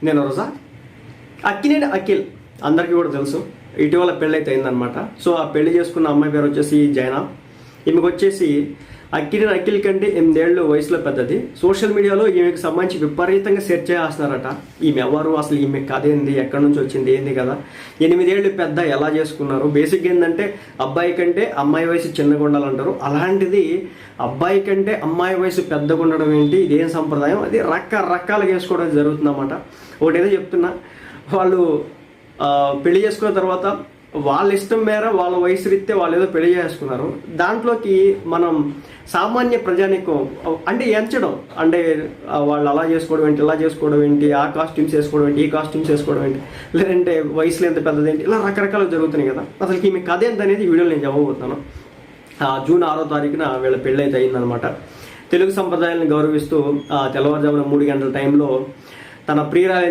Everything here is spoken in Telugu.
నేను రోజా అక్కినేని అఖిల్ అందరికీ కూడా తెలుసు. ఇటీవల పెళ్ళి అయితే అయిందనమాట. సో ఆ పెళ్లి చేసుకున్న అమ్మాయి పేరు వచ్చేసి జైనా. ఈమెకు వచ్చేసి అక్కినేని అఖిల్ కంటే 8 ఏళ్ళు వయసులో పెద్దది. సోషల్ మీడియాలో ఈమెకు సంబంధించి విపరీతంగా సెర్చ్ చేస్తున్నారట. ఈమె ఎవరు, అసలు ఈమె కథ ఏంది, ఎక్కడి నుంచి వచ్చింది ఏంది కదా, 8 ఏళ్ళు పెద్ద ఎలా చేసుకున్నారు. బేసిక్గా ఏంటంటే అబ్బాయి కంటే అమ్మాయి వయసు చిన్నగా ఉండాలంటారు. అలాంటిది అబ్బాయి కంటే అమ్మాయి వయసు పెద్దగా ఉండడం ఏంటి, ఇదేం సంప్రదాయం, అది రకరకాలుగా చేసుకోవడం జరుగుతుందన్నమాట. ఒకటేదో చెప్తున్నా, వాళ్ళు పెళ్లి చేసుకున్న తర్వాత వాళ్ళ ఇష్టం మేర వాళ్ళ వయసు రీత్యా వాళ్ళు ఏదో పెళ్లి చేసుకున్నారు. దాంట్లోకి మనం సామాన్య ప్రజానికం అంటే ఎంచడం, అంటే వాళ్ళు అలా చేసుకోవడం ఏంటి, ఇలా చేసుకోవడం ఏంటి, ఆ కాస్ట్యూమ్స్ వేసుకోవడం ఏంటి, ఈ కాస్ట్యూమ్స్ వేసుకోవడం ఏంటి, లేదంటే వయసులో ఎంత పెద్దది ఏంటి, ఇలా రకరకాలు జరుగుతున్నాయి కదా. అసలు ఈమె కథ ఎంత అనేది ఈ వీడియోలో నేను చెప్పబోతున్నాను. జూన్ 6వ తారీఖున వీళ్ళ పెళ్ళి అయితే అయిందనమాట. తెలుగు సంప్రదాయాలను గౌరవిస్తూ తెల్లవారుజామున 3 గంటల టైంలో తన ప్రియురాలి